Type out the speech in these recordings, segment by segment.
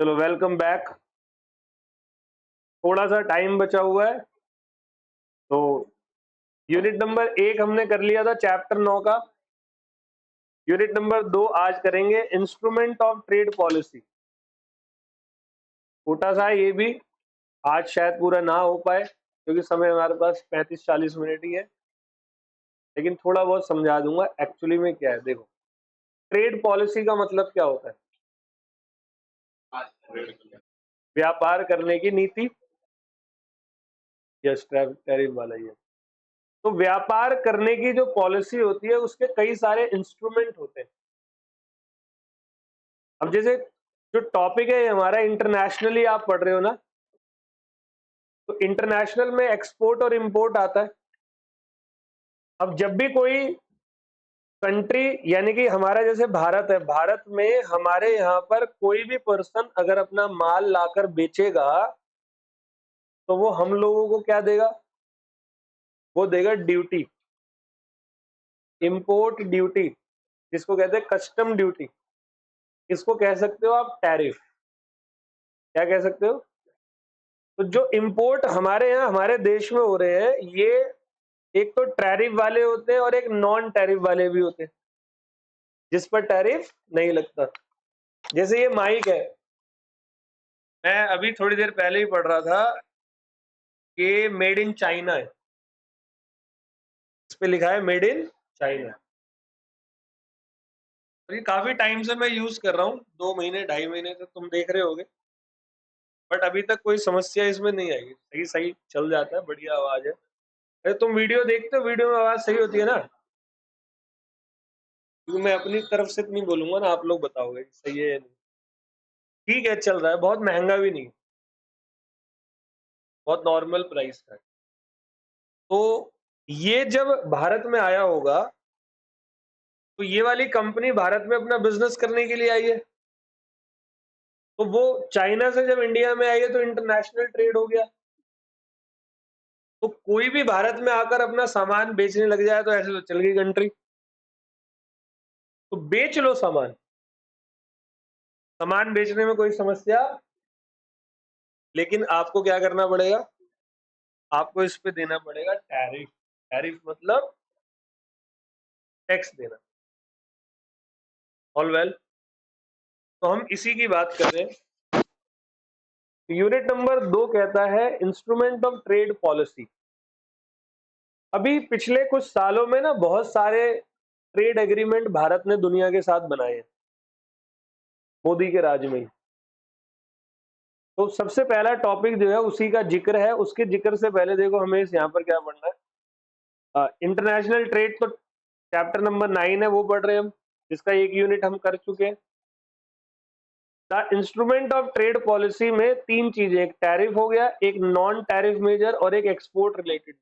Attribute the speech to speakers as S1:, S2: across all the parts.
S1: चलो welcome back. थोड़ा सा टाइम बचा हुआ है तो यूनिट नंबर 1 हमने कर लिया था चैप्टर 9 का। यूनिट नंबर 2 आज करेंगे इंस्ट्रूमेंट ऑफ ट्रेड पॉलिसी। छोटा सा है ये भी, आज शायद पूरा ना हो पाए क्योंकि समय हमारे पास 35-40 मिनट ही है, लेकिन थोड़ा बहुत समझा दूंगा एक्चुअली में क्या है। देखो, ट्रेड पॉलिसी का मतलब क्या होता है? व्यापार करने की नीति। यस, टैरिफ वाला ही है। तो व्यापार करने की जो पॉलिसी होती है उसके कई सारे इंस्ट्रूमेंट होते हैं। अब जैसे जो टॉपिक है हमारा, इंटरनेशनली आप पढ़ रहे हो ना, तो इंटरनेशनल में एक्सपोर्ट और इंपोर्ट आता है। अब जब भी कोई कंट्री, यानी कि हमारा जैसे भारत है, भारत में हमारे यहाँ पर कोई भी पर्सन अगर अपना माल लाकर बेचेगा तो वो हम लोगों को क्या देगा? वो देगा ड्यूटी, इंपोर्ट ड्यूटी, जिसको कहते हैं कस्टम ड्यूटी। इसको कह सकते हो आप टैरिफ। क्या कह सकते हो? तो जो इंपोर्ट हमारे यहाँ हमारे देश में हो रहे हैं, ये एक तो टैरिफ वाले होते हैं और एक नॉन टैरिफ वाले भी होते हैं जिस पर टैरिफ नहीं लगता। जैसे ये माइक है, मैं अभी थोड़ी देर पहले ही पढ़ रहा था कि मेड इन चाइना है। इस पे लिखा है मेड इन चाइना। और ये काफी टाइम से मैं यूज कर रहा हूँ, 2 महीने 2.5 महीने से, तुम देख रहे होगे, बट अभी तक कोई समस्या इसमें नहीं आई। सही सही चल जाता है, बढ़िया आवाज है। अरे तुम वीडियो देखते हो, वीडियो में आवाज सही होती है ना? क्योंकि मैं अपनी तरफ से नहीं बोलूंगा ना, आप लोग बताओगे सही है या नहीं। ठीक है, चल रहा है, बहुत महंगा भी नहीं, बहुत नॉर्मल प्राइस का है। तो ये जब भारत में आया होगा तो ये वाली कंपनी भारत में अपना बिजनेस करने के लिए आई है। तो वो चाइना से जब इंडिया में आई है तो इंटरनेशनल ट्रेड हो गया। तो कोई भी भारत में आकर अपना सामान बेचने लग जाए तो ऐसे तो चल गई कंट्री। तो बेच लो सामान, सामान बेचने में कोई समस्या, लेकिन आपको क्या करना पड़ेगा? आपको इस पे देना पड़ेगा टैरिफ। टैरिफ मतलब टैक्स देना। ऑल वेल, तो हम इसी की बात कर रहे हैं। यूनिट नंबर 2 कहता है इंस्ट्रूमेंट ऑफ ट्रेड पॉलिसी। अभी पिछले कुछ सालों में ना बहुत सारे ट्रेड एग्रीमेंट भारत ने दुनिया के साथ बनाए हैं, मोदी के राज में ही। तो सबसे पहला टॉपिक जो है उसी का जिक्र है। उसके जिक्र से पहले देखो हमें इस यहाँ पर क्या पढ़ना है। इंटरनेशनल ट्रेड तो चैप्टर नंबर 9 है, वो पढ़ रहे हैं हम, जिसका एक यूनिट हम कर चुके हैं। The instrument of trade policy में 3 चीजें, एक टैरिफ हो गया, एक नॉन टैरिफ मेजर और एक एक्सपोर्ट रिलेटेड।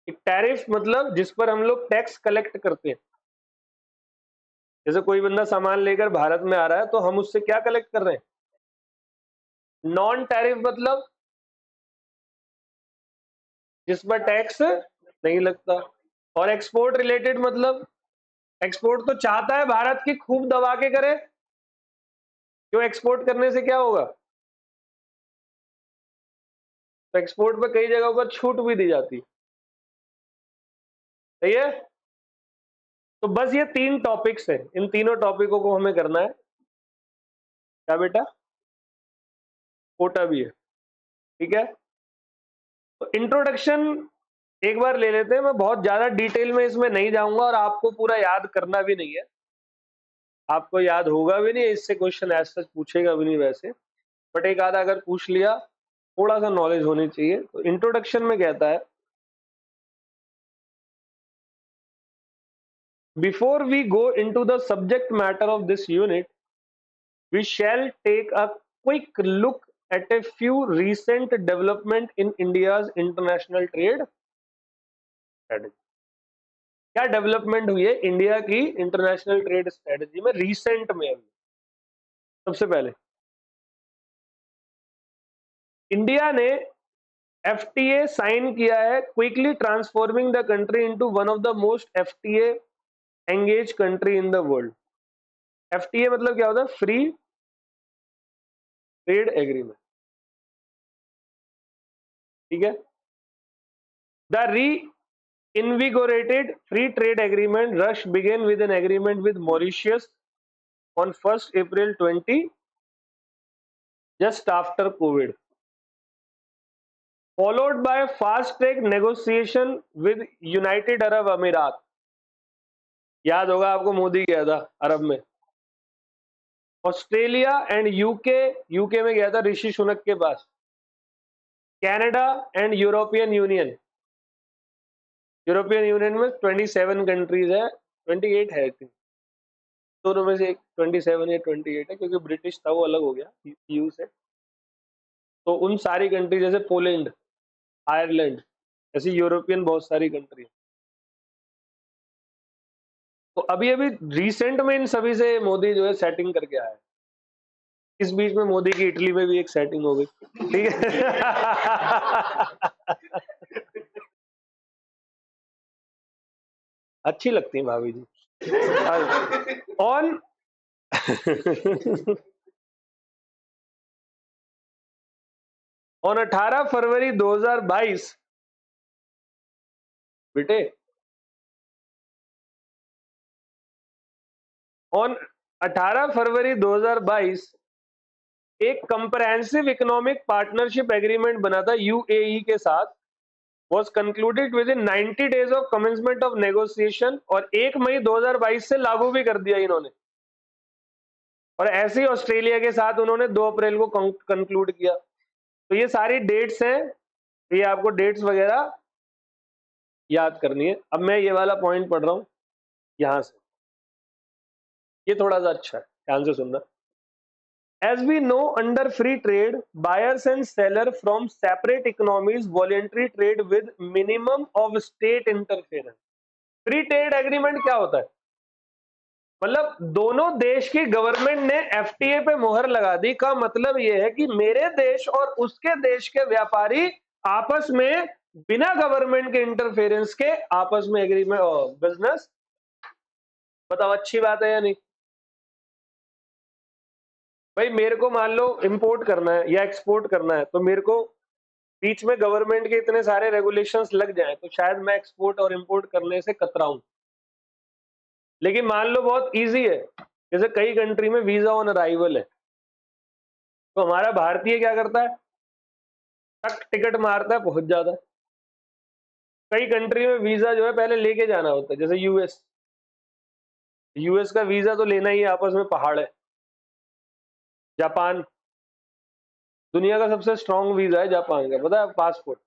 S1: एक टैरिफ मतलब जिस पर हम लोग टैक्स कलेक्ट करते हैं। जैसे कोई बंदा सामान लेकर भारत में आ रहा है तो हम उससे क्या कलेक्ट कर रहे हैं? नॉन टैरिफ मतलब जिस पर टैक्स नहीं लगता। और एक्सपोर्ट रिलेटेड मतलब एक्सपोर्ट तो चाहता है भारत की खूब दबा के करे, क्यों? एक्सपोर्ट करने से क्या होगा? तो एक्सपोर्ट पे कई जगहों पर छूट भी दी जाती है। सही है? तो बस ये 3 टॉपिक्स हैं, इन तीनों टॉपिकों को हमें करना है। क्या बेटा? कोटा भी है, ठीक है। तो इंट्रोडक्शन एक बार ले लेते हैं। मैं बहुत ज्यादा डिटेल में इसमें नहीं जाऊंगा और आपको पूरा याद करना भी नहीं है, आपको याद होगा भी नहीं, इससे क्वेश्चन एज सच पूछेगा भी नहीं वैसे, बट एक आधा अगर पूछ लिया, थोड़ा सा नॉलेज होनी चाहिए। तो इंट्रोडक्शन में कहता है, before we go into the subject matter of this unit, we shall take a quick look at a few recent development in India's international trade strategy। क्या डेवलपमेंट हुई है इंडिया की इंटरनेशनल ट्रेड स्ट्रेटजी में recent में? अभी सबसे पहले India ने एफटीए साइन किया है, quickly transforming the country into one of the most FTA engage country in the world. FTA मतलब क्या होता है? फ्री ट्रेड एग्रीमेंट, ठीक है। द री invigorated free trade agreement rush began with an agreement with Mauritius on 1st April 20, just after COVID, followed by a fast track negotiation with United Arab Emirates. याद होगा आपको, मोदी गया था अरब में। Australia and UK में गया था ऋषि सुनक के पास। कनाडा एंड यूरोपियन यूनियन में 27 कंट्रीज है, 28 है, दोनों में से 27 या 28 है, क्योंकि ब्रिटिश था वो अलग हो गया यूएस से। तो उन सारी कंट्री जैसे पोलैंड, आयरलैंड, ऐसी यूरोपियन बहुत सारी कंट्री। तो अभी अभी रिसेंट में इन सभी से मोदी जो है सेटिंग करके आया है। इस बीच में मोदी की इटली में भी एक सेटिंग हो गई, ठीक है। अच्छी लगती है भाभी जी। ऑन ऑन 18 फरवरी 2022 बेटे, ऑन 18 फरवरी 2022 एक कंप्रहेंसिव इकोनॉमिक पार्टनरशिप एग्रीमेंट बना था यूएई के साथ, was concluded within 90 days of commencement of negotiation, और 1 मई 2022 से लागू भी कर दिया इन्होंने। और ऐसे ही ऑस्ट्रेलिया के साथ उन्होंने 2 अप्रैल को कंक्लूड किया। तो ये सारी डेट्स हैं, ये आपको डेट्स वगैरह याद करनी है। अब मैं ये वाला पॉइंट पढ़ रहा हूं यहां से, ये थोड़ा सा अच्छा है, ध्यान से सुनना। As we know, under free trade, buyers and sellers from separate economies voluntary trade with minimum of state interference. Free trade agreement क्या होता है? मतलब दोनों देश की गवर्नमेंट ने एफटीए पे मोहर लगा दी, का मतलब यह है कि मेरे देश और उसके देश के व्यापारी आपस में बिना गवर्नमेंट के इंटरफेरेंस के आपस में एग्रीमेंट बिजनेस। बताओ अच्छी बात है या नहीं? भाई मेरे को मान लो इंपोर्ट करना है या एक्सपोर्ट करना है, तो मेरे को बीच में गवर्नमेंट के इतने सारे रेगुलेशंस लग जाएं तो शायद मैं एक्सपोर्ट और इंपोर्ट करने से कतराऊं। लेकिन मान लो बहुत इजी है, जैसे कई कंट्री में वीजा ऑन अराइवल है, तो हमारा भारतीय क्या करता है? टक टिकट मारता है, पहुंच जाता है। कई कंट्री में वीजा जो है पहले लेके जाना होता है, जैसे यूएस का वीजा तो लेना ही है, आपस में पहाड़ है। जापान, दुनिया का सबसे स्ट्रॉन्ग वीजा है जापान का, पता है? पासपोर्ट।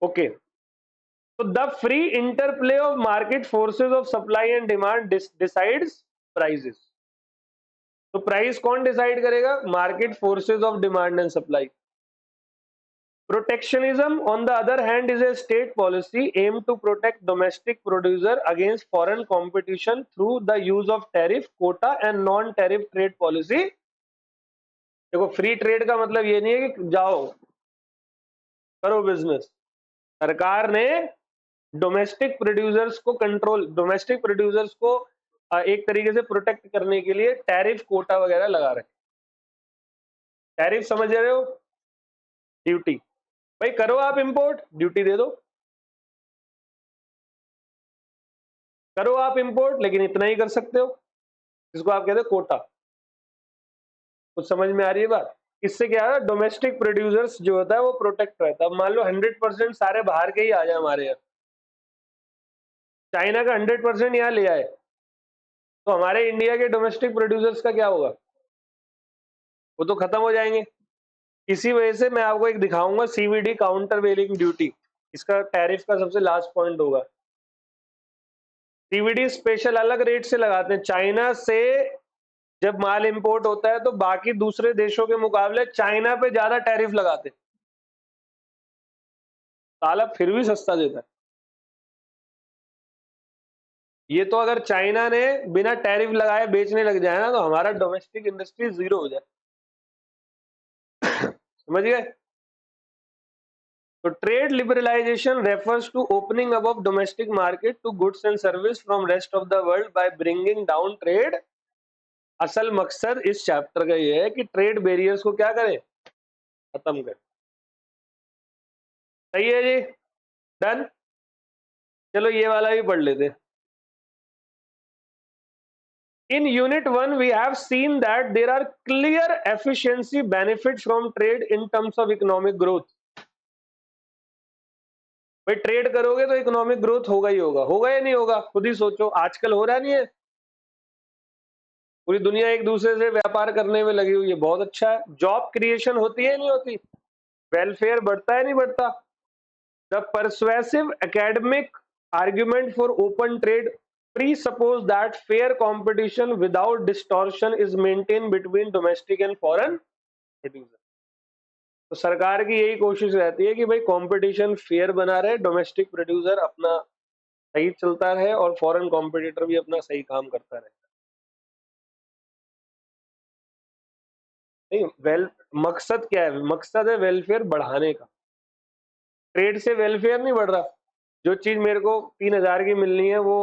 S1: ओके, तो the free interplay of market forces of supply and demand decides prices. तो प्राइस कौन डिसाइड करेगा? Market forces of demand and supply. Protectionism, on the other hand, is a state policy aimed to protect domestic producer against foreign competition through the use of tariff, quota and non-tariff trade policy. देखो, free trade का मतलब ये नहीं है कि जाओ करो business. सरकार ने डोमेस्टिक प्रोड्यूसर्स को एक तरीके से प्रोटेक्ट करने के लिए टैरिफ, कोटा वगैरह लगा रहे। टैरिफ समझ रहे हो? ड्यूटी। भाई करो आप इंपोर्ट, ड्यूटी दे दो। करो आप इंपोर्ट, लेकिन इतना ही कर सकते हो, इसको आप कहते हो कोटा। कुछ समझ में आ रही है बात? इससे क्या है, डोमेस्टिक प्रोड्यूसर्स जो होता है वो प्रोटेक्ट रहता है। अब मान लो 100% सारे बाहर के ही आ जाए हमारे यहाँ, चाइना का 100% यहाँ ले आए, तो हमारे इंडिया के डोमेस्टिक प्रोड्यूसर्स का क्या होगा? वो तो खत्म हो जाएंगे। इसी वजह से मैं आपको एक दिखाऊंगा, सीवीडी, काउंटर वेलिंग ड्यूटी, इसका टैरिफ का सबसे लास्ट पॉइंट होगा। सीवीडी स्पेशल अलग रेट से लगाते हैं। चाइना से जब माल इंपोर्ट होता है तो बाकी दूसरे देशों के मुकाबले चाइना पे ज्यादा टैरिफ लगाते हैं, साला फिर भी सस्ता देता है। ये तो अगर चाइना ने बिना टैरिफ लगाए बेचने लग जाए ना, तो हमारा डोमेस्टिक इंडस्ट्री जीरो हो जाए। समझ गए? तो trade liberalisation refers to opening up of domestic market to goods and service from rest of the world by bringing down trade. असल मकसद इस चैप्टर का ये है कि ट्रेड बैरियर्स को क्या करें, खत्म करें। सही है जी, डन। चलो ये वाला भी पढ़ लेते। In unit 1 we have seen that there are clear efficiency benefits from trade in terms of economic growth। भाई ट्रेड करोगे तो इकोनॉमिक ग्रोथ होगा ही होगा या नहीं होगा, खुद ही सोचो। आजकल हो रहा नहीं है, पूरी दुनिया एक दूसरे से व्यापार करने में लगी हुई है, बहुत अच्छा है। जॉब क्रिएशन होती है नहीं होती, वेलफेयर बढ़ता है नहीं बढ़ता। The persuasive academic argument for open trade presuppose that fair competition without distortion is maintained between domestic and foreign producer। तो सरकार की यही कोशिश रहती है कि भाई कंपटीशन फेयर बना रहे, डोमेस्टिक प्रोड्यूसर अपना सही चलता रहे और फॉरेन कॉम्पिटिटर भी अपना सही काम करता रहे। नहीं, मकसद क्या है? मकसद है वेलफेयर बढ़ाने का। ट्रेड से वेलफेयर नहीं बढ़ रहा। जो चीज मेरे को 3000 की मिलनी है वो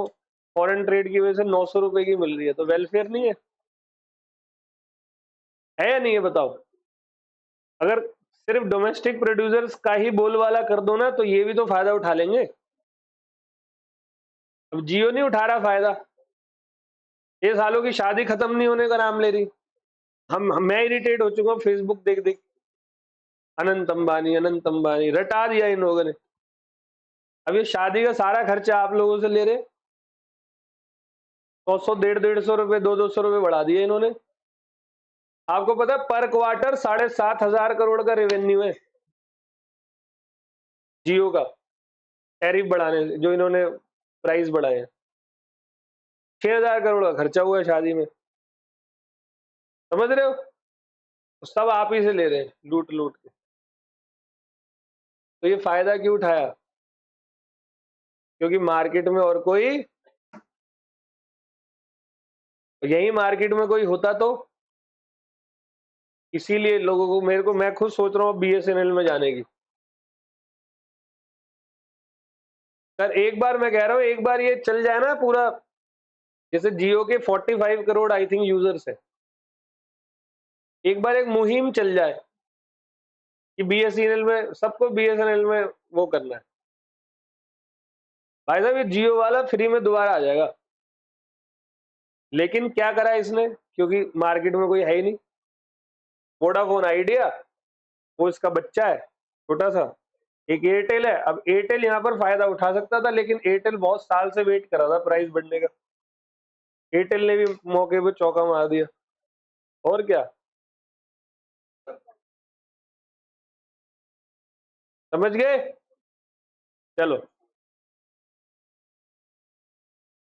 S1: फॉरेन ट्रेड की वजह से 900 रुपए की मिल रही है, तो वेलफेयर नहीं है या नहीं है बताओ। अगर सिर्फ डोमेस्टिक प्रोड्यूसर्स का ही बोलबाला कर दो ना, तो ये भी तो फायदा उठा लेंगे। अब जियो नहीं उठा रहा फायदा, ये सालों की शादी खत्म नहीं होने का नाम ले रही। मैं इरिटेट हो चुका हूँ फेसबुक देख देख। अनंत अंबानी रटा दिया इन लोगों ने। अब ये शादी का सारा खर्चा आप लोगों से ले रहे, 100 150 रुपए 200 रुपए बढ़ा दिए इन्होंने। आपको पता है पर क्वार्टर 7,500 करोड़ का रेवेन्यू है जियो का, टैरिफ बढ़ाने से जो इन्होंने प्राइस बढ़ाए हैं। 6,000 करोड़ का खर्चा हुआ है शादी में, समझ रहे हो? सब आप ही से ले रहे हैं लूट लूट के। तो ये फायदा क्यों उठाया? क्योंकि मार्केट में और कोई, यही मार्केट में कोई होता तो। इसीलिए लोगों को, मेरे को, मैं खुद सोच रहा हूँ बीएसएनएल में जाने की। सर एक बार मैं कह रहा हूँ, एक बार ये चल जाए ना पूरा, जैसे जियो के 45 करोड़ आई थिंक यूजर्स है, एक बार एक मुहिम चल जाए कि बीएसएनएल में, सबको बीएसएनएल में वो करना है, भाई साहब ये जियो वाला फ्री में दोबारा आ जाएगा। लेकिन क्या करा इसने, क्योंकि मार्केट में कोई है ही नहीं। वोडाफोन आइडिया, वो इसका बच्चा है छोटा सा। एक एयरटेल है। अब एयरटेल यहाँ पर फायदा उठा सकता था, लेकिन एयरटेल बहुत साल से वेट कर रहा था प्राइस बढ़ने का। एयरटेल ने भी मौके पे चौका मार दिया। और क्या, समझ गए? चलो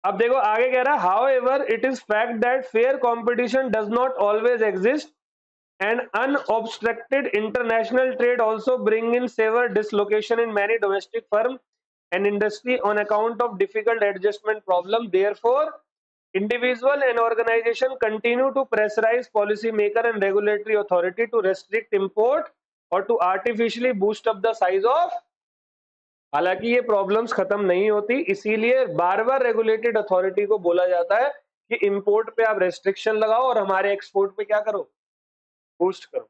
S1: अब देखो आगे कह रहा है, how ever it is fact that fair competition does not always exist and unobstructed international trade also bring in severe dislocation in many domestic firm and industry on account of difficult adjustment problem. Therefore individual and organization continue to pressurize policy maker and regulatory authority to restrict import or to artificially boost up the size of। हालांकि ये problems खत्म नहीं होती, इसीलिए बार बार regulated authority को बोला जाता है कि इंपोर्ट पे आप रेस्ट्रिक्शन लगाओ और हमारे एक्सपोर्ट पे क्या करो, बूस्ट करो।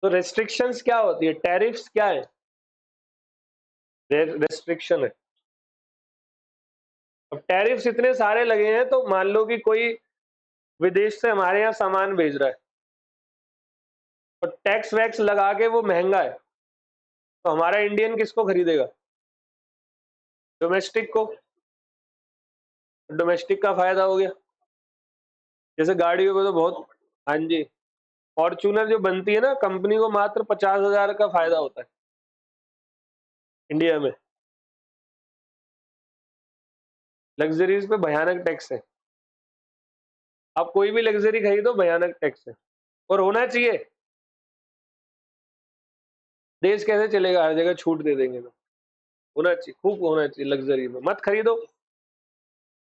S1: तो रेस्ट्रिक्शंस क्या होती है? टैरिफ्स क्या है? रेस्ट्रिक्शन है। अब टैरिफ्स इतने सारे लगे हैं, तो मान लो कि कोई विदेश से हमारे यहाँ सामान भेज रहा है और टैक्स वैक्स लगा के वो महंगा है, तो हमारा इंडियन किसको खरीदेगा? डोमेस्टिक को। डोमेस्टिक का फायदा हो गया। जैसे गाड़ियों को तो बहुत, हाँ जी, फॉर्च्यूनर जो बनती है ना, कंपनी को मात्र 50,000 का फायदा होता है इंडिया में। लग्जरीज पे भयानक टैक्स है। आप कोई भी लग्जरी खरीदो भयानक टैक्स है, और होना चाहिए। देश कैसे चलेगा? हर जगह छूट दे देंगे तो। होना चाहिए, खूब होना चाहिए। लग्जरी में मत खरीदो।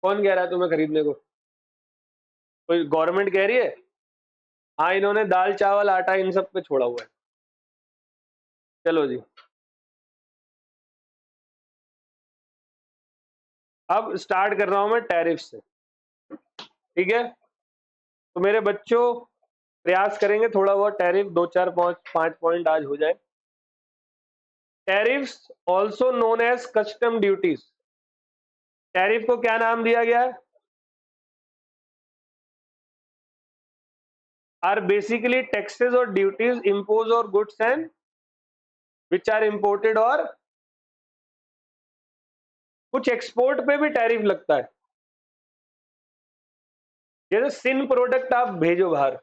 S1: कौन कह रहा है तुम्हें खरीदने को? कोई गवर्नमेंट कह रही है? हाँ, इन्होंने दाल चावल आटा इन सब पे छोड़ा हुआ है। चलो जी। अब स्टार्ट कर रहा हूं मैं टैरिफ से, ठीक है। तो मेरे बच्चों प्रयास करेंगे थोड़ा बहुत टैरिफ 2 4 5 पॉइंट आज हो जाए। Tariffs also known as custom duties. Tariff को क्या नाम दिया गया है? आर बेसिकली टैक्सेस और ड्यूटीज इम्पोज और goods and which are imported, और कुछ एक्सपोर्ट पे भी टैरिफ लगता है। जैसे सिन प्रोडक्ट आप भेजो बाहर,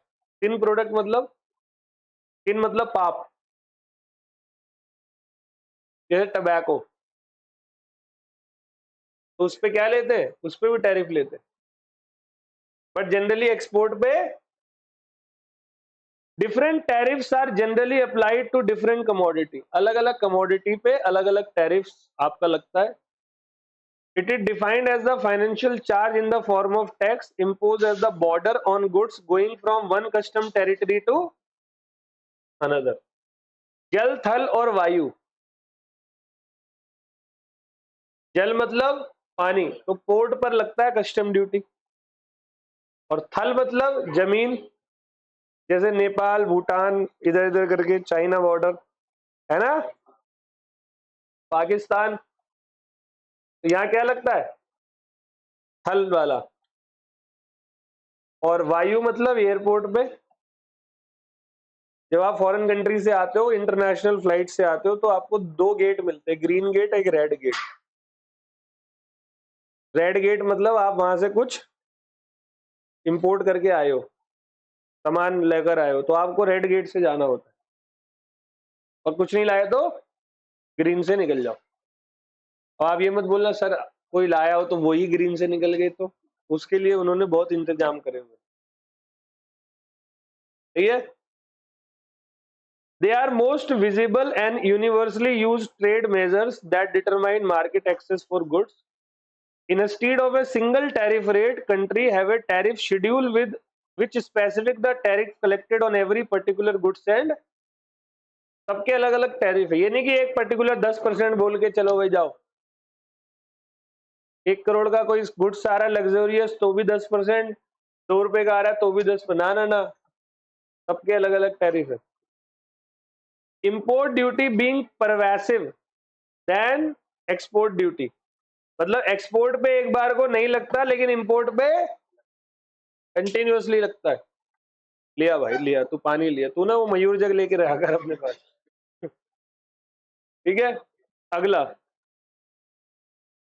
S1: सिन प्रोडक्ट मतलब, सिन मतलब पाप, जैसे टबैको, तो उस पे क्या लेते हैं? उस पे भी टैरिफ लेते हैं। बट जनरली एक्सपोर्ट पे different tariffs are generally applied to different commodity. अलग अलग कमोडिटी पे अलग अलग टैरिफ्स आपका लगता है। It is defined as the financial charge in the form of tax imposed as the border on goods going from one custom territory to another. जल, थल और वायु। जल मतलब पानी, तो पोर्ट पर लगता है कस्टम ड्यूटी। और थल मतलब जमीन, जैसे नेपाल, भूटान, इधर इधर करके चाइना बॉर्डर है ना, पाकिस्तान, तो यहाँ क्या लगता है? थल वाला। और वायु मतलब एयरपोर्ट पे, जब आप फॉरेन कंट्री से आते हो, इंटरनेशनल फ्लाइट से आते हो, तो आपको 2 गेट मिलते हैं, ग्रीन गेट, एक रेड गेट। रेड गेट मतलब आप वहां से कुछ इंपोर्ट करके आए हो, सामान लेकर आए हो, तो आपको रेड गेट से जाना होता है। और कुछ नहीं लाए तो ग्रीन से निकल जाओ। और आप ये मत बोलना सर कोई लाया हो तो वही ग्रीन से निकल गए, तो उसके लिए उन्होंने बहुत इंतजाम करे हुए, ठीक है। They are most visible and universally used trade measures that determine market access for goods. Instead of a single tariff rate, country have a tariff schedule with which specific the tariff collected on every particular goods, and सबके अलग अलग tariff है। ये नहीं कि एक particular 10% बोल के चलो भाई जाओ। 1 करोड़ का कोई गुड्स आ रहा है लग्जरियस तो भी 10%, 2 रुपए का आ रहा है तो भी 10%, ना ना ना, सबके अलग अलग टैरिफ है। Import duty being pervasive than export duty, मतलब एक्सपोर्ट पे एक बार को नहीं लगता, लेकिन इंपोर्ट पे कंटिन्यूअसली लगता है। लिया भाई लिया, तू पानी लिया, तू ना वो मयूर जग लेके रहा कर अपने पास, ठीक है। अगला,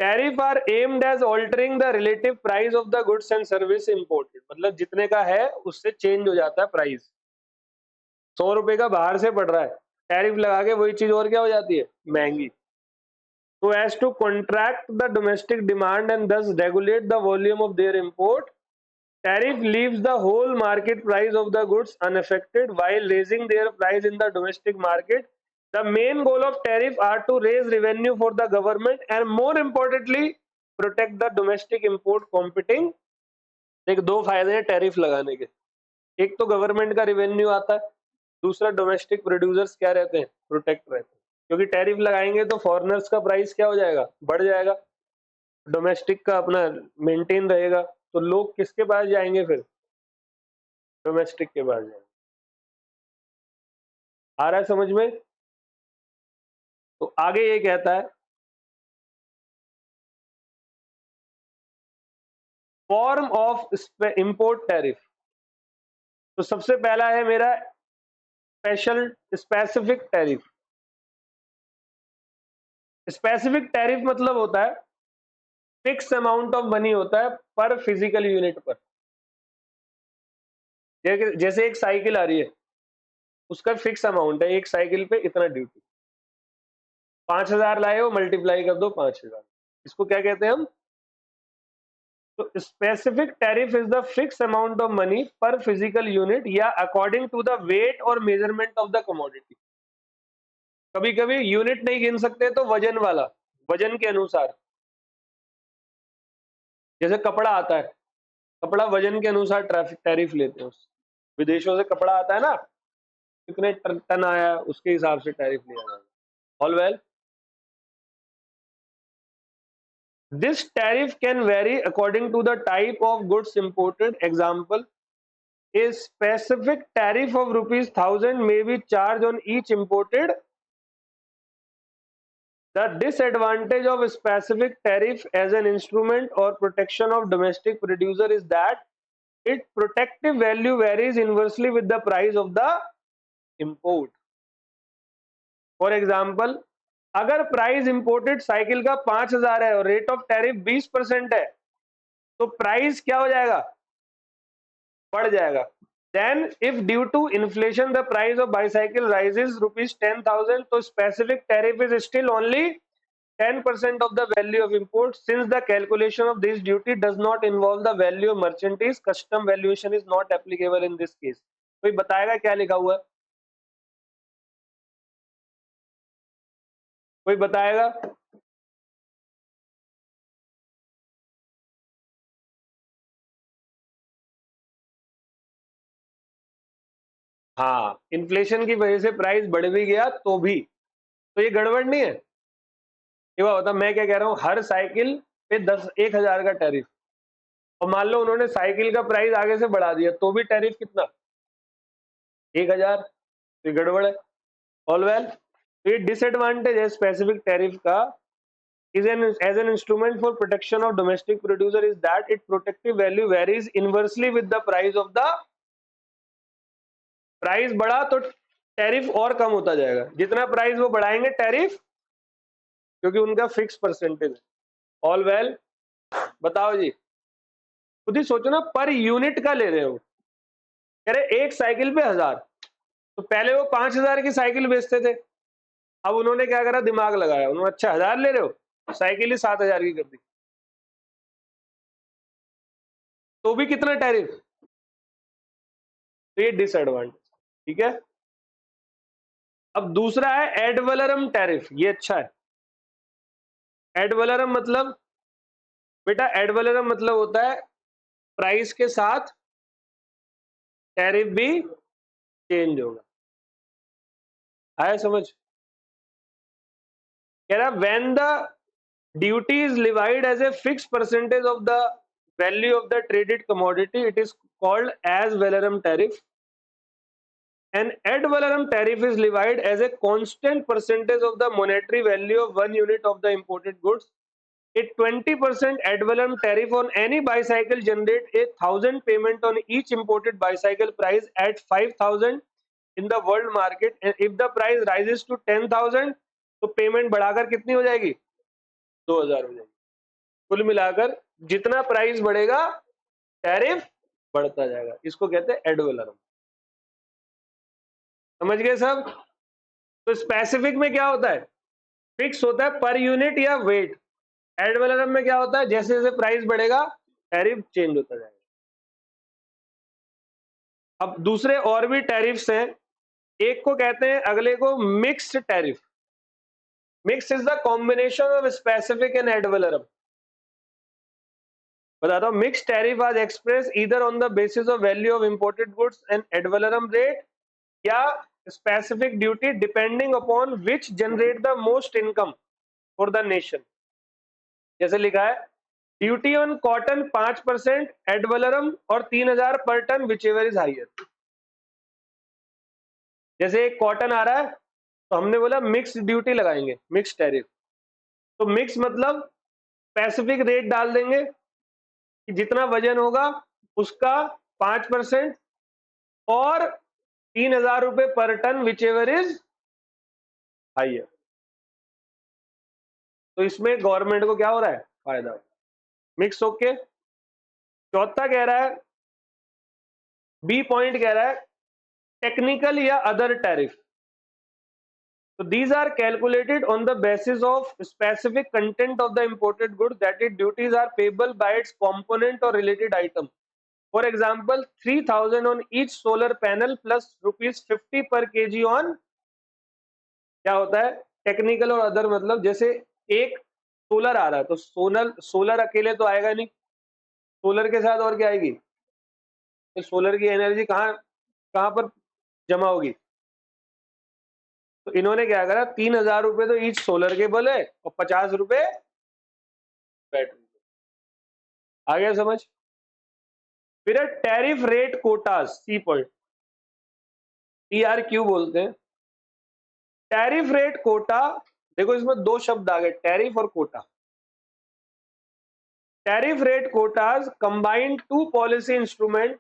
S1: tariff are aimed as altering the relative price of the goods and service imported, मतलब जितने का है उससे चेंज हो जाता है प्राइस। 100 रुपए का बाहर से पड़ रहा है, टैरिफ लगा के वही चीज और क्या हो जाती है? महंगी। So as to contract the domestic demand and thus regulate the volume of their import, tariff leaves the whole market price of the goods unaffected while raising their price in the domestic market. The main goal of tariff are to raise revenue for the government and more importantly protect the domestic import competing। एक दो फायदे हैं tariff लगाने के, एक तो government का revenue आता है, दूसरा डोमेस्टिक प्रोड्यूसर्स क्या रहते हैं? प्रोटेक्ट रहते हैं। क्योंकि टैरिफ लगाएंगे तो फॉरेनर्स का प्राइस क्या हो जाएगा? बढ़ जाएगा, डोमेस्टिक का अपना मेंटेन रहेगा, तो लोग किसके पास जाएंगे फिर? डोमेस्टिक के पास जाएंगे। आ रहा है समझ में? तो आगे ये कहता है फॉर्म ऑफ इंपोर्ट टैरिफ। तो सबसे पहला है मेरा special specific tariff. Specific tariff मतलब होता है फिक्स अमाउंट ऑफ मनी होता है पर फिजिकल यूनिट पर। जैसे एक साइकिल आ रही है, उसका फिक्स अमाउंट है, एक साइकिल पे इतना ड्यूटी, 5,000 लाए हो, मल्टीप्लाई कर दो 5,000, इसको क्या कहते हैं हम? तो specific tariff is the fix amount of money पर फिजिकल यूनिट या अकॉर्डिंग टू द वेट और मेजरमेंट ऑफ द कमोडिटी। कभी कभी यूनिट नहीं गिन सकते तो वजन वाला, वजन के अनुसार। जैसे कपड़ा आता है, कपड़ा वजन के अनुसार ट्रैफिक टैरिफ लेते हैं। विदेशों से कपड़ा आता है ना, कितने टन आया उसके हिसाब से टैरिफ लिया जाएगा। All well, This tariff can vary according to the type of goods imported. Example, a specific tariff of ₹1,000 may be charged on each imported. The disadvantage of a specific tariff as an instrument or protection of domestic producer is that its protective value varies inversely with the price of the import. For example, अगर price imported cycle का 5,000 है और rate of tariff 20% है, तो price क्या हो जाएगा? बढ़ जाएगा. Then if due to inflation the price of bicycle rises ₹10,000, तो specific tariff is still only 10% of the value of import. Since the calculation of this duty does not involve the value of merchandise, custom valuation is not applicable in this case. कोई बताएगा क्या लिखा हुआ है? कोई बताएगा? हाँ, inflation की वजह से प्राइस बढ़ भी गया तो भी, तो ये गड़बड़ नहीं है? ये बता, मैं क्या कह रहा हूँ, हर साइकिल पे 1,000 का टैरिफ, और मान लो उन्होंने साइकिल का प्राइस आगे से बढ़ा दिया तो भी टैरिफ कितना? 1,000. ये गड़बड़ है. ऑल वेल, ये डिसएडवांटेज है स्पेसिफिक टैरिफ का is as an instrument for protection of domestic producer is that its protective value varies inversely with the price of the. Price बढ़ा तो टैरिफ और कम होता जाएगा, जितना प्राइस वो बढ़ाएंगे टैरिफ, क्योंकि उनका फिक्स परसेंटेज है. ऑल वेल, बताओ जी, खुद ही सोचो ना, पर यूनिट का ले रहे हो, कह रहे एक साइकिल पे 1,000, तो पहले वो 5,000 की साइकिल बेचते थे, अब उन्होंने क्या करा, दिमाग लगाया, उन्होंने अच्छा 1,000 ले रहे हो, साइकिल ही 7,000 की कर दी, तो भी कितना टैरिफ? तो ये डिसएडवांटेज. ठीक है. अब दूसरा है एड वैलोरम टैरिफ. ये अच्छा है. एड वैलोरम मतलब, बेटा एड वैलोरम मतलब होता है प्राइस के साथ टैरिफ भी चेंज होगा. आया समझ? कह रहा when the duty is levied as a fixed percentage of the value of the traded commodity, it is called as valorum tariff. An ad valorem tariff is levied as a constant percentage of the monetary value of 1 unit of the imported goods. A 20% ad valorem tariff on any bicycle generate a 1,000 payment on each imported bicycle price at 5,000 in the world market, and if the price rises to 10,000, तो payment बढ़ाकर कितनी हो जाएगी? 2,000 हो जाएगी. कुल मिलाकर जितना प्राइस बढ़ेगा टैरिफ बढ़ता जाएगा. इसको कहते हैं एड वैलोरम. समझ गए सब? तो स्पेसिफिक में क्या होता है? फिक्स होता है पर यूनिट या वेट. एड वैलोरम में क्या होता है? जैसे जैसे प्राइस बढ़ेगा टैरिफ चेंज होता जाएगा. अब दूसरे और भी टैरिफ्स हैं. एक को कहते हैं, अगले को mixed tariff. Mix is the combination of specific and ad valorem. बताता हूं. मिक्स टैरिफ आज express either on the basis of value of imported goods and ad valorem rate, या specific duty depending upon which generate the most income for the nation. जैसे लिखा है, duty on cotton 5%, ad valorem और 3,000 पर ton whichever is higher. जैसे एक cotton आ रहा है तो हमने बोला मिक्स ड्यूटी लगाएंगे, मिक्स टैरिफ. तो मिक्स मतलब स्पेसिफिक रेट डाल देंगे कि जितना वजन होगा उसका 5% और 3,000 रुपए पर टन whichever is higher. तो इसमें गवर्नमेंट को क्या हो रहा है? फायदा. Mix okay. चौथा कह रहा है, बी पॉइंट कह रहा है टेक्निकल या other tariff. So these are calculated on the basis of specific content of the imported goods, that is duties are payable by its component or related item. For example, 3,000 on each solar panel plus ₹50 per kg on. क्या होता है technical और other? मतलब जैसे एक solar आ रहा है तो सोलर अकेले तो आएगा नहीं, सोलर के साथ और क्या आएगी? तो सोलर की एनर्जी कहाँ कहाँ पर जमा होगी? तो इन्होंने क्या करा, 3,000 रुपए तो ईच सोलर के बोले और 50 रुपए बैटरी। आ गया समझ? फिर है tariff rate quotas, C point, TRQ बोलते हैं। टैरिफ रेट कोटा, देखो इसमें दो शब्द आ गए, टैरिफ और quota. Tariff rate quotas combined two policy instrument,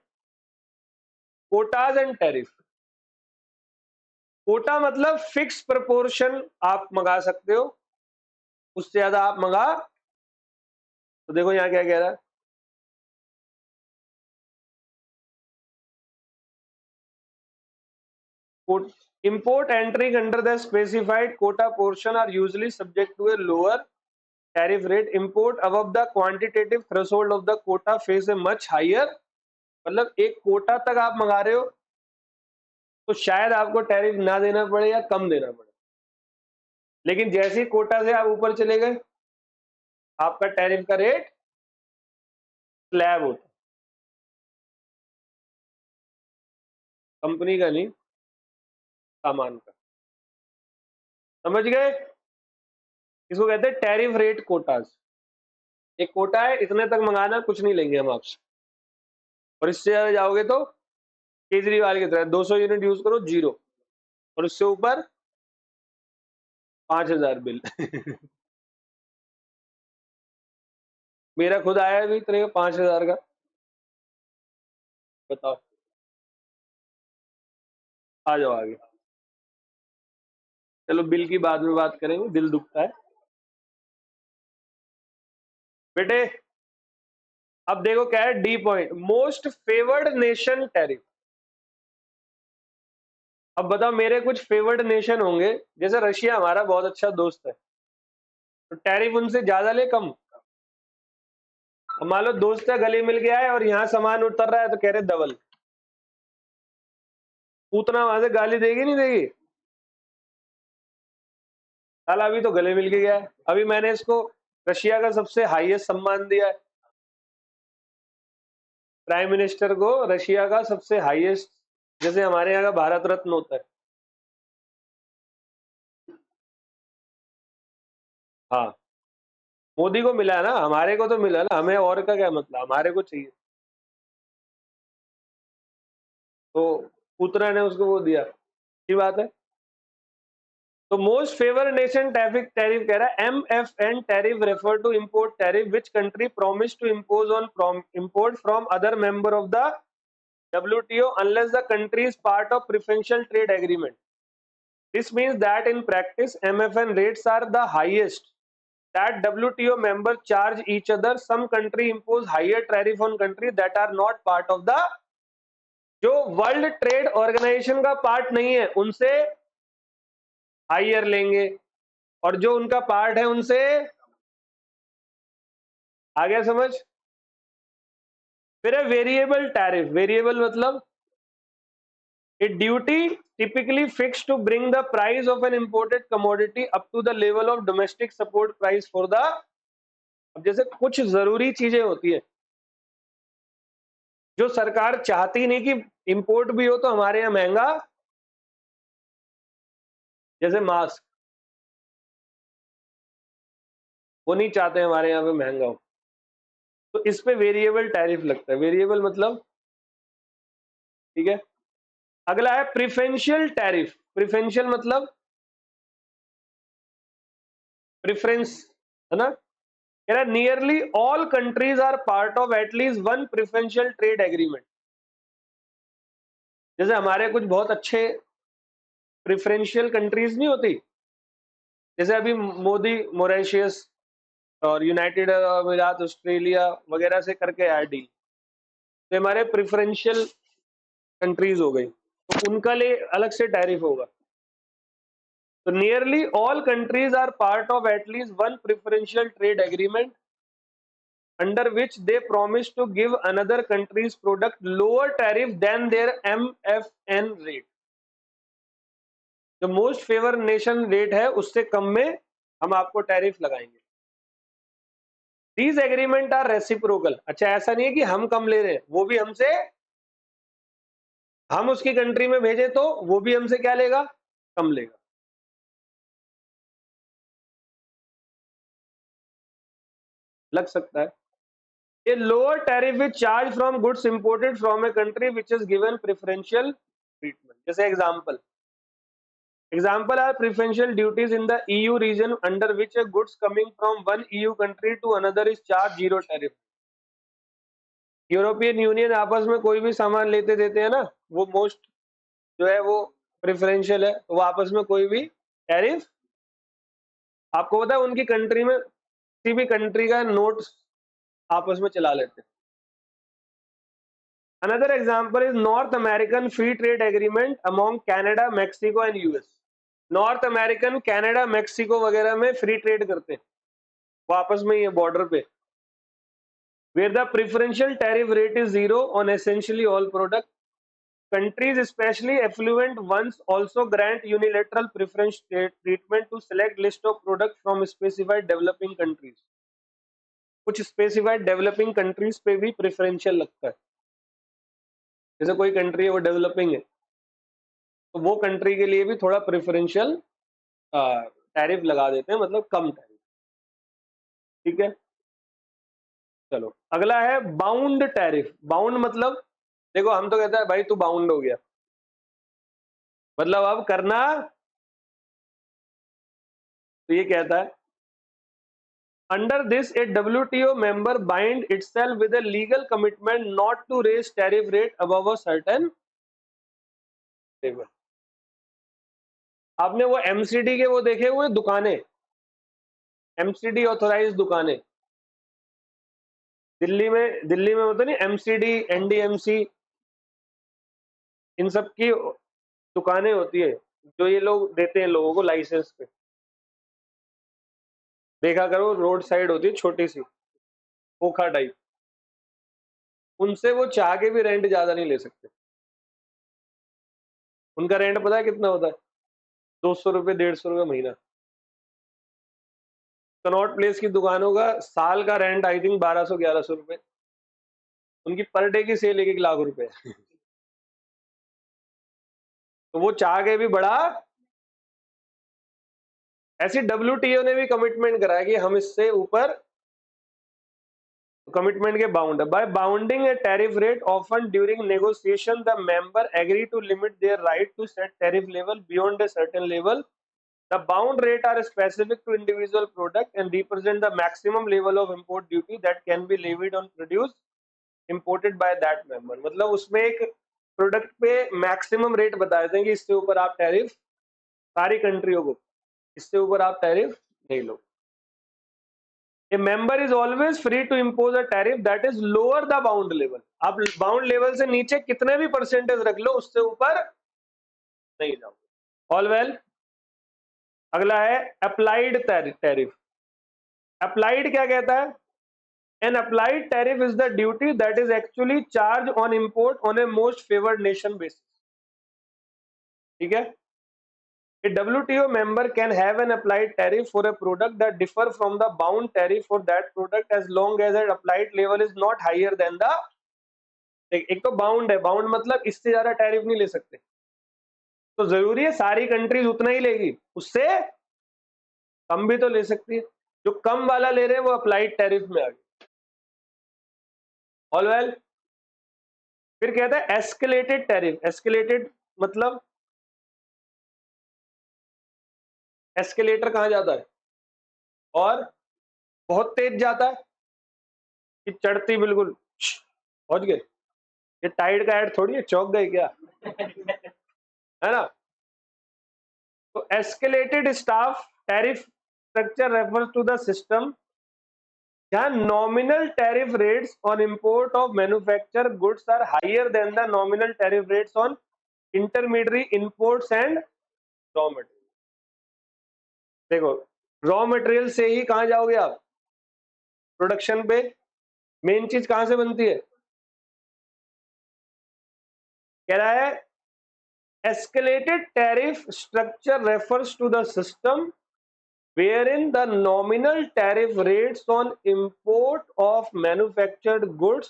S1: quotas and tariff. Quota मतलब फिक्स प्रपोर्शन आप मंगा सकते हो, उससे ज्यादा आप मंगा, तो देखो यहां क्या कह रहा है, import entering under the specified quota portion are usually subject to a lower tariff rate. Import above the quantitative threshold of the quota face a much higher, मतलब एक कोटा तक आप मंगा रहे हो तो शायद आपको टैरिफ ना देना पड़े या कम देना पड़े, लेकिन जैसे ही कोटा से आप ऊपर चले गए आपका टैरिफ का रेट स्लैब होता है, कंपनी का नहीं, सामान का। समझ गए? इसको कहते हैं टैरिफ रेट कोटाज। एक कोटा है, इतने तक मंगाना, कुछ नहीं लेंगे हम आपसे, और इससे ज्यादा जाओगे तो केजरीवाल की तरह 200 यूनिट यूज करो जीरो, और उससे ऊपर 5000 बिल। मेरा खुद आया भी इतने 5000 का, बताओ। आ जाओ आगे, चलो बिल की बाद में बात करेंगे, दिल दुखता है बेटे। अब देखो क्या है, D point, most favoured nation tariff. अब बताओ, मेरे कुछ फेवर्ड नेशन होंगे, जैसे रशिया हमारा बहुत अच्छा दोस्त है, तो टैरिफ उनसे ज्यादा ले कम? अब मान लो दोस्त का गले मिल गया है और यहाँ सामान उतर रहा है तो कह रहे डबल, उतना वहां से गाली देगी नहीं देगी? साला अभी तो गले मिल के गया है, अभी मैंने इसको रशिया का सबसे हाईएस्ट सम्मान दिया है, प्राइम मिनिस्टर को रशिया का सबसे हाईएस्ट, जैसे हमारे यहाँ का भारत रत्न होता है। हाँ, मोदी को मिला है ना, हमारे को तो मिला ना, हमें और का क्या मतलब, हमारे को चाहिए, तो पुत्रा ने उसको वो दिया, की बात है। तो most favour nation tariff, tariff कह रहा है MFN tariff refer to import tariff which country promise to impose on import from other member of the WTO unless the country is part of preferential trade agreement. This means that in practice MFN rates are the highest that WTO members charge each other. Some country impose higher tariff on countries that are not part of the, जो world trade organisation का part नहीं है उनसे higher लेंगे, और जो उनका part है उनसे, आ गया समझ? फिर है वेरिएबल टैरिफ। वेरिएबल मतलब a duty typically fixed to bring the price of an imported commodity up to the level of domestic support price for the, अब जैसे कुछ जरूरी चीजें होती है जो सरकार चाहती नहीं कि इंपोर्ट भी हो तो हमारे यहाँ महंगा, जैसे मास्क, वो नहीं चाहते हमारे यहाँ पे महंगा हो, तो इस पे वेरिएबल टैरिफ लगता है। वेरिएबल मतलब, ठीक है। अगला है प्रिफरेंशियल टैरिफ। प्रिफरेंशियल मतलब प्रेफरेंस, है ना। कह रहा है nearly all countries are part of at least one preferential trade agreement. जैसे हमारे कुछ बहुत अच्छे प्रिफरेंशियल कंट्रीज नहीं होती, जैसे अभी मोदी मॉरिशस और यूनाइटेड अमीरात ऑस्ट्रेलिया वगैरह से करके आया डील, तो हमारे प्रिफरेंशियल कंट्रीज हो गई, तो उनका लिए अलग से टैरिफ होगा। तो nearly all countries are part of at least one preferential trade agreement under which they promise to give another country's product lower tariff than their MFN rate. जो मोस्ट फेवर नेशन रेट है उससे कम में हम आपको tariff लगाएंगे। These agreement are reciprocal. अच्छा, ऐसा नहीं है कि हम कम ले रहे हैं, वो भी हमसे, हम उसकी कंट्री में भेजे तो वो भी हमसे क्या लेगा, कम लेगा। लग सकता है। A lower tariff is charged from goods imported from a country which is given preferential treatment. जैसे example are preferential duties in the EU region under which a goods coming from one EU country to another is charged zero tariff. European union आपस में कोई भी सामान लेते देते हैं ना, वो मोस्ट जो है वो प्रेफरेंशियल है, तो वो आपस में कोई भी टैरिफ, आपको पता है उनकी कंट्री में किसी भी कंट्री का नोट आपस में चला लेते हैं। Another example is north American free trade agreement among Canada, Mexico and US. North American, Canada, Mexico वगैरह में फ्री ट्रेड करते हैं, वो आपस में ही है बॉर्डर पे, where the preferential tariff rate is zero on essentially all products. Countries, especially affluent ones, also grant unilateral preference treatment to select list of products from specified developing countries. कुछ specified developing countries पे भी preferential लगता है। जैसे कोई country है वो developing है, तो वो कंट्री के लिए भी थोड़ा प्रेफरेंशियल टैरिफ लगा देते हैं, मतलब कम टैरिफ। ठीक है, चलो अगला है बाउंड टैरिफ। बाउंड मतलब देखो, हम तो कहते हैं भाई तू बाउंड हो गया, मतलब अब करना, तो ये कहता है under this a WTO member bind itself with a legal commitment not to raise tariff rate above a certain level. आपने वो MCD के वो देखे हुए दुकानें, MCD ऑथोराइज दुकानें दिल्ली में होता नहीं, MCD, NDMC, इन सब की दुकानें होती है जो ये लोग देते हैं लोगों को लाइसेंस पे। देखा करो, रोड साइड होती है छोटी सी खोखा टाइप, उनसे वो चाह के भी रेंट ज्यादा नहीं ले सकते। उनका रेंट पता है कितना होता है? 200 रुपये, 150 रुपये महीना। कनॉट प्लेस की दुकानों का साल का रेंट आई थिंक 1200-1100 रुपए, उनकी पर डे की सेल 1-1 लाख रुपए। तो वो चाह के भी बड़ा, ऐसी WTO ने भी कमिटमेंट कराया कि हम इससे ऊपर, कमिटमेंट के बाउंड है। By bounding a tariff rate often during negotiation the member agree to limit their right to set tariff level beyond a certain level. The bound rate are specific to individual product and represent the maximum level of import duty that can be levied on produce imported by that member. मतलब उसमें एक product पे maximum rate बता देते हैं कि इससे ऊपर आप टैरिफ, सारी कंट्रियों को इससे ऊपर आप टैरिफ नहीं लो। A member is always free to impose a tariff that is lower the bound level. आप बाउंड लेवल से नीचे कितने भी परसेंटेज रख लो, उससे ऊपर नहीं जाओगे। All well. अगला है अप्लाइड टैरिफ। अप्लाइड क्या कहता है? An applied tariff is the duty that is actually charged on import on a most favored nation basis. ठीक है? A WTO member can have an applied tariff for a product that differ from the bound tariff for that product as long as that applied level is not higher than the, एक तो bound है, bound मतलब इससे ज्यादा tariff नहीं ले सकते, तो जरूरी है सारी कंट्रीज उतना ही लेगी, उससे कम भी तो ले सकती है। जो कम वाला ले रहे हैं वो अप्लाइड टैरिफ में आ गए। All well. फिर कहता है एस्केलेटेड टैरिफ। एस्केलेटेड मतलब एस्केलेटर कहां जाता है और बहुत तेज जाता है कि चढ़ती बिल्कुल पहुंच गए। ये टाइड का ऐड थोड़ी है, चौक गए क्या? है ना? तो escalated staff tariff structure refers to the system जहां nominal tariff rates on import of manufacture goods are higher than the nominal tariff rates on intermediate imports and raw material. देखो, रॉ मटेरियल से ही कहां जाओगे आप? Production पे। Main चीज कहां से बनती है? कह रहा है escalated tariff structure refers to the system wherein the nominal tariff rates on import of manufactured goods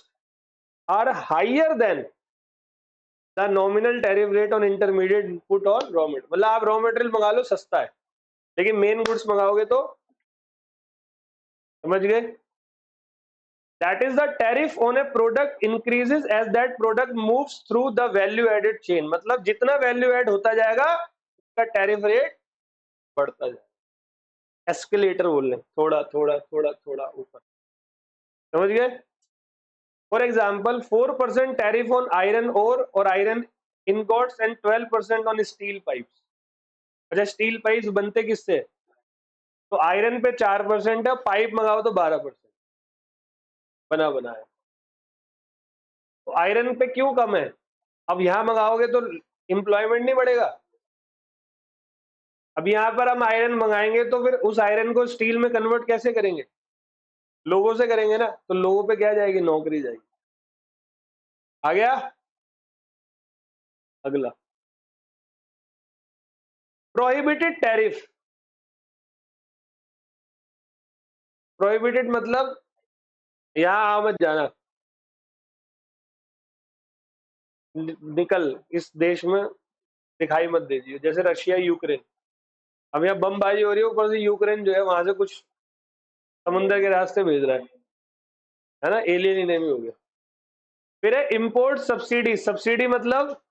S1: are higher than the nominal tariff rate on intermediate input or raw material। मतलब आप रॉ मटेरियल मंगा लो सस्ता है, लेकिन main goods मंगाओगे तो, समझ गए? That is the tariff on a product increases as that product moves through the value added chain, मतलब जितना वैल्यू एड होता जाएगा उसका टैरिफ रेट बढ़ता जाएगा। एस्केलेटर बोल रहे, थोड़ा थोड़ा थोड़ा थोड़ा ऊपर, समझ गए? For example 4% tariff on iron ore और iron ingots and 12% on steel pipes. अच्छा, स्टील पाइप्स बनते किससे? तो आयरन पे 4% है, पाइप मंगाओ तो 12% बना बनाया। तो आयरन पे क्यों कम है? अब यहां मंगाओगे तो एम्प्लॉयमेंट नहीं बढ़ेगा। अब यहाँ पर हम आयरन मंगाएंगे तो फिर उस आयरन को स्टील में कन्वर्ट कैसे करेंगे? लोगों से करेंगे ना, तो लोगों पे क्या जाएगी? नौकरी जाएगी। आ गया अगला, प्रोहिबिटेड टैरिफ। प्रोहिबिटेड मतलब यहां आ मत जाना, निकल इस देश में दिखाई मत दीजिए। जैसे रशिया यूक्रेन, अब यहाँ बमबाजी हो रही है, ऊपर से यूक्रेन जो है वहां से कुछ समुद्र के रास्ते भेज रहा है ना, एलियन इनेमी हो गया। फिर है इंपोर्ट सब्सिडी। सब्सिडी मतलब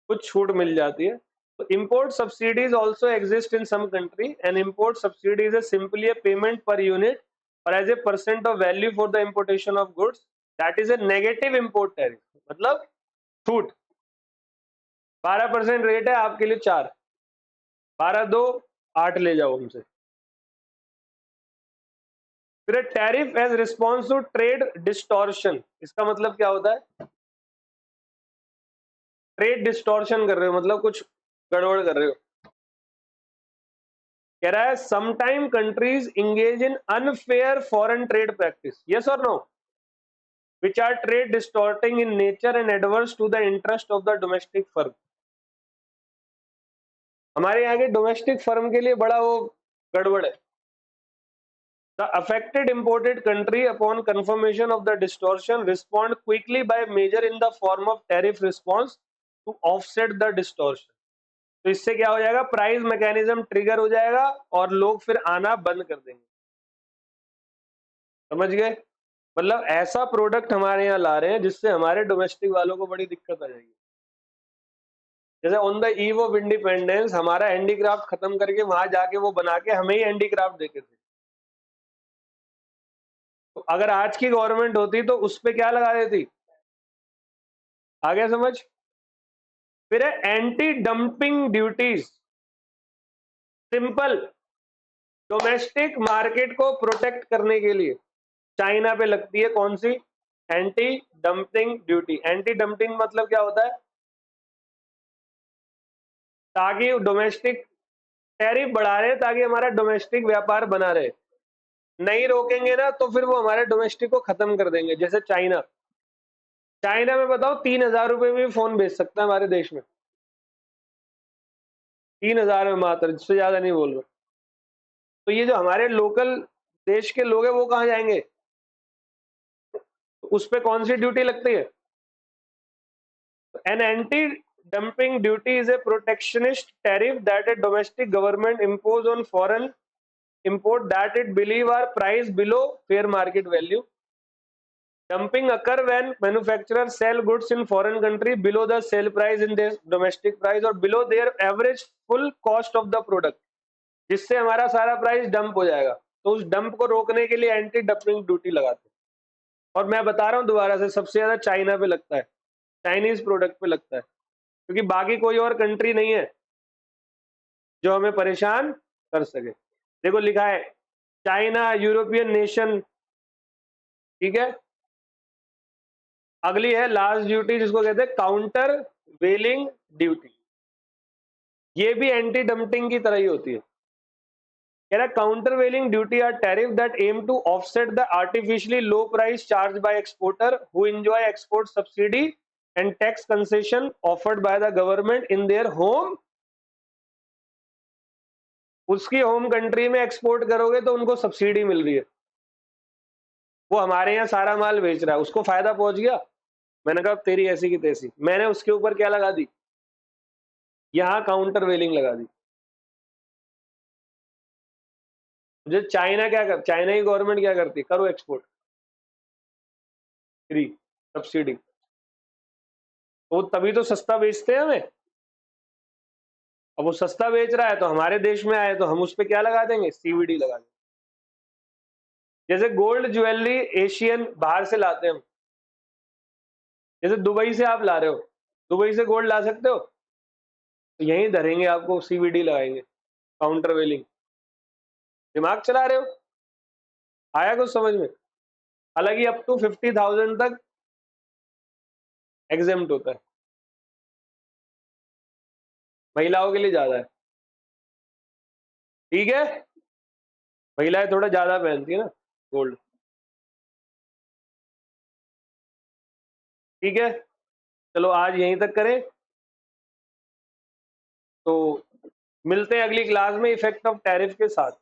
S1: कुछ छूट मिल जाती है। तो import subsidies also exist in some country and import subsidies is simply a payment per unit or as a percent of value for the importation of goods, that is a negative import tariff, मतलब छूट। 12% rate है आपके लिए 4, 12 दो 8 ले जाओ हमसे। फिर tariff as response to trade distortion. इसका मतलब क्या होता है? ट्रेड डिस्टॉर्शन कर रहे हो मतलब कुछ गड़बड़ कर रहे हो। कह रहा है sometime countries engage in unfair foreign trade practice, yes और no, which are trade distorting in nature and adverse to the interest of the domestic firm। हमारे यहाँ के डोमेस्टिक फर्म के लिए बड़ा वो गड़बड़ है। The affected imported country upon confirmation of the distortion respond quickly by measure in the form of tariff response to offset the distortion। तो इससे क्या हो जाएगा? प्राइस मैकेनिज्म ट्रिगर हो जाएगा और लोग फिर आना बंद कर देंगे। समझ गए? मतलब ऐसा प्रोडक्ट हमारे यहाँ ला रहे हैं जिससे हमारे डोमेस्टिक वालों को बड़ी दिक्कत आ जाएगी। जैसे on the eve of independence हमारा हैंडीक्राफ्ट खत्म करके वहां जाके वो बना के हमें ही हैंडीक्राफ्ट देते थे। तो अगर आज की गवर्नमेंट होती तो उस पे क्या लगा देती? आ गया समझ? फिर है anti dumping duties. Simple, domestic market को प्रोटेक्ट करने के लिए चाइना पे लगती है कौन सी? Anti dumping duty. Anti dumping मतलब क्या होता है? ताकि डोमेस्टिक टैरिफ बढ़ा रहे हैं ताकि हमारा डोमेस्टिक व्यापार बना रहे। नहीं रोकेंगे ना तो फिर वो हमारे डोमेस्टिक को खत्म कर देंगे। जैसे चाइना, चाइना में बताओ 3,000 रुपए में भी फोन बेच सकता है हमारे देश में, 3,000 में मात्र, इससे ज्यादा नहीं बोल रहा। तो ये जो हमारे लोकल देश के लोग हैं वो कहाँ जाएंगे? तो उस पे कौन सी ड्यूटी लगती है? An anti dumping duty is a protectionist tariff that A domestic government impose on foreign import that it believe are priced below fair market value। Dumping occur when manufacturers sell goods in foreign country below the sale price in their domestic price or below their average full cost of the product, जिससे हमारा सारा price dump हो जाएगा। तो उस dump को रोकने के लिए एंटी डंपिंग ड्यूटी लगाते हैं। और मैं बता रहा हूँ दोबारा से, सबसे ज्यादा चाइना पे लगता है, चाइनीज प्रोडक्ट पे लगता है, क्योंकि बाकी कोई और कंट्री नहीं है जो हमें परेशान कर सके। देखो लिखा है चाइना, यूरोपियन नेशन, ठीक है। अगली है लास्ट ड्यूटी जिसको कहते हैं काउंटर वेलिंग ड्यूटी। ये भी एंटी डंपिंग की तरह ही होती है। कह रहा countervailing duty are tariff that aim to offset the artificially low price charge by exporter who enjoy export subsidy and tax concession offered by the government in their home. उसकी home country में export करोगे तो उनको subsidy मिल रही है, वो हमारे यहाँ सारा माल बेच रहा है, उसको फायदा पहुंच गया। मैंने कहा तेरी ऐसी की तैसी, मैंने उसके ऊपर क्या लगा दी? यहां काउंटर वेलिंग लगा दी। जो चाइना चाइना की गवर्नमेंट क्या करती है, करो एक्सपोर्ट, फ्री सब्सिडी, तो तभी तो सस्ता बेचते हैं हमें। अब वो सस्ता बेच रहा है तो हमारे देश में आए तो हम उस पर क्या लगा देंगे, सीवीडी लगा देंगे। जैसे गोल्ड ज्वेलरी एशियन बाहर से लाते हैं हम, जैसे दुबई से आप ला रहे हो, दुबई से गोल्ड ला सकते हो, तो यहीं धरेंगे आपको, सीवीडी लगाएंगे, काउंटर वेलिंग। दिमाग चला रहे हो, आया कुछ समझ में। हालांकि अप टू 50,000 तक एग्जेम्प्ट होता है, महिलाओं के लिए ज्यादा है, ठीक है। महिलाएं थोड़ा ज्यादा पहनती है ना गोल्ड, ठीक है। चलो आज यहीं तक करें, तो मिलते हैं अगली क्लास में इफेक्ट ऑफ टैरिफ के साथ।